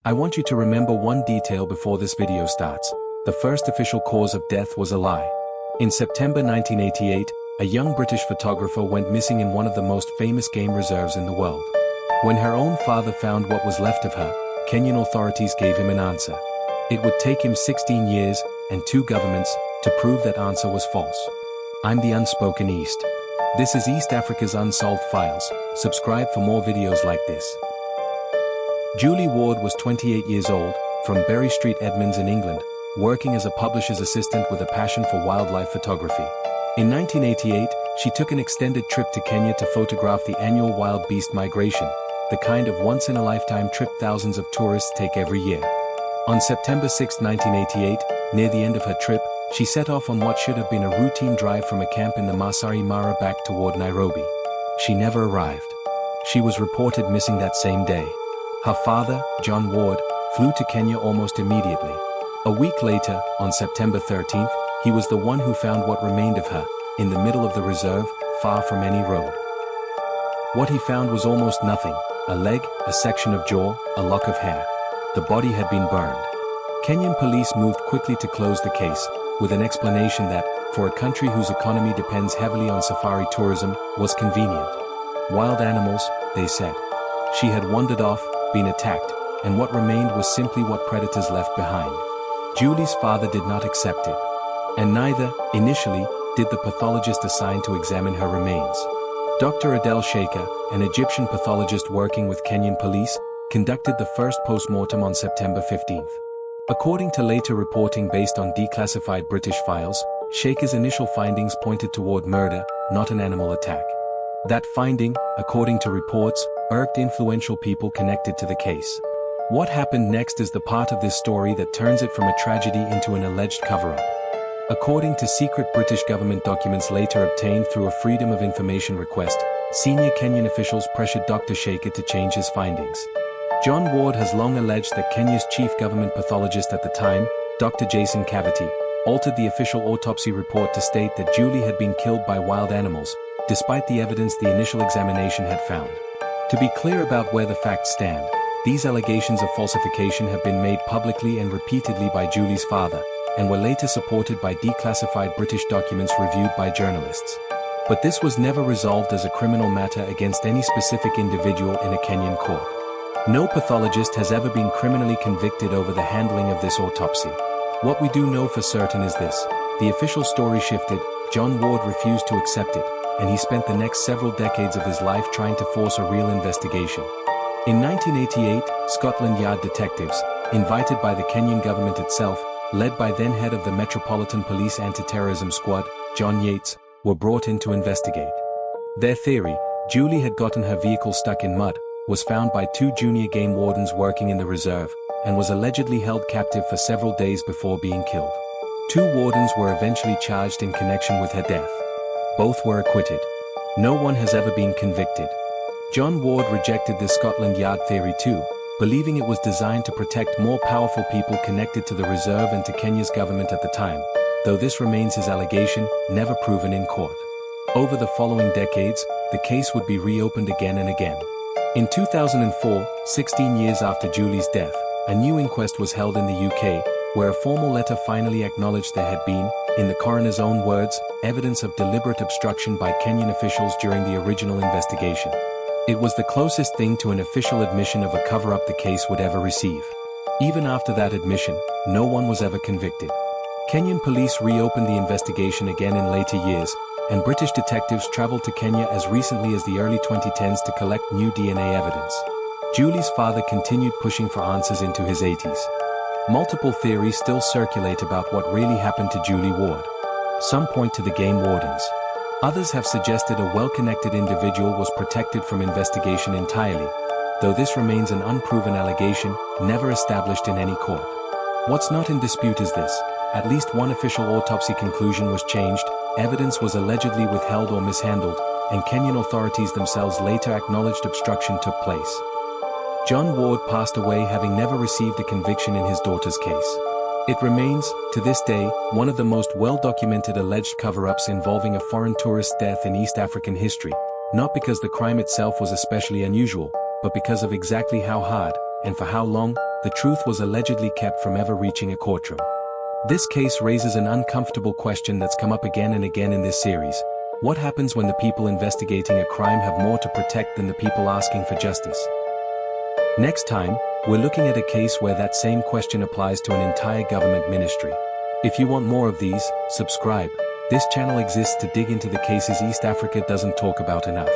I want you to remember one detail before this video starts. The first official cause of death was a lie. In September 1988, a young British photographer went missing in one of the most famous game reserves in the world. When her own father found what was left of her, Kenyan authorities gave him an answer. It would take him 16 years and 2 governments to prove that answer was false. I'm the Unspoken East. This is East Africa's Unsolved Files. Subscribe for more videos like this. Julie Ward was 28 years old, from Berry Street, Edmonds in England, working as a publisher's assistant with a passion for wildlife photography. In 1988, she took an extended trip to Kenya to photograph the annual wild beast migration, the kind of once-in-a-lifetime trip thousands of tourists take every year. On September 6, 1988, near the end of her trip, she set off on what should have been a routine drive from a camp in the Masai Mara back toward Nairobi. She never arrived. She was reported missing that same day. Her father, John Ward, flew to Kenya almost immediately. A week later, on September 13th, he was the one who found what remained of her, in the middle of the reserve, far from any road. What he found was almost nothing: a leg, a section of jaw, a lock of hair. The body had been burned. Kenyan police moved quickly to close the case, with an explanation that, for a country whose economy depends heavily on safari tourism, was convenient. Wild animals, they said. She had wandered off, been attacked, and what remained was simply what predators left behind. Julie's father did not accept it. And neither, initially, did the pathologist assigned to examine her remains. Dr. Adel Shaker, an Egyptian pathologist working with Kenyan police, conducted the first post-mortem on September 15th. According to later reporting based on declassified British files, Shaker's initial findings pointed toward murder, not an animal attack. That finding, according to reports, irked influential people connected to the case. What happened next is the part of this story that turns it from a tragedy into an alleged cover-up. According to secret British government documents later obtained through a Freedom of Information request, senior Kenyan officials pressured Dr. Shaker to change his findings. John Ward has long alleged that Kenya's chief government pathologist at the time, Dr. Jason Cavity, altered the official autopsy report to state that Julie had been killed by wild animals, despite the evidence the initial examination had found. To be clear about where the facts stand, these allegations of falsification have been made publicly and repeatedly by Julie's father, and were later supported by declassified British documents reviewed by journalists. But this was never resolved as a criminal matter against any specific individual in a Kenyan court. No pathologist has ever been criminally convicted over the handling of this autopsy. What we do know for certain is this: the official story shifted, John Ward refused to accept it, and he spent the next several decades of his life trying to force a real investigation. In 1988, Scotland Yard detectives, invited by the Kenyan government itself, led by then-head of the Metropolitan Police Anti-Terrorism Squad, John Yates, were brought in to investigate. Their theory, Julie had gotten her vehicle stuck in mud, was found by 2 junior game wardens working in the reserve, and was allegedly held captive for several days before being killed. 2 wardens were eventually charged in connection with her death. Both were acquitted. No one has ever been convicted. John Ward rejected this Scotland Yard theory too, believing it was designed to protect more powerful people connected to the reserve and to Kenya's government at the time, though this remains his allegation, never proven in court. Over the following decades, the case would be reopened again and again. In 2004, 16 years after Julie's death, a new inquest was held in the UK, where a formal letter finally acknowledged there had been, in the coroner's own words, evidence of deliberate obstruction by Kenyan officials during the original investigation. It was the closest thing to an official admission of a cover-up the case would ever receive. Even after that admission, no one was ever convicted. Kenyan police reopened the investigation again in later years, and British detectives traveled to Kenya as recently as the early 2010s to collect new DNA evidence. Julie's father continued pushing for answers into his 80s. Multiple theories still circulate about what really happened to Julie Ward. Some point to the game wardens. Others have suggested a well-connected individual was protected from investigation entirely, though this remains an unproven allegation, never established in any court. What's not in dispute is this: at least one official autopsy conclusion was changed, evidence was allegedly withheld or mishandled, and Kenyan authorities themselves later acknowledged obstruction took place. John Ward passed away having never received a conviction in his daughter's case. It remains, to this day, one of the most well-documented alleged cover-ups involving a foreign tourist's death in East African history, not because the crime itself was especially unusual, but because of exactly how hard, and for how long, the truth was allegedly kept from ever reaching a courtroom. This case raises an uncomfortable question that's come up again and again in this series. What happens when the people investigating a crime have more to protect than the people asking for justice? Next time, we're looking at a case where that same question applies to an entire government ministry. If you want more of these, subscribe. This channel exists to dig into the cases East Africa doesn't talk about enough.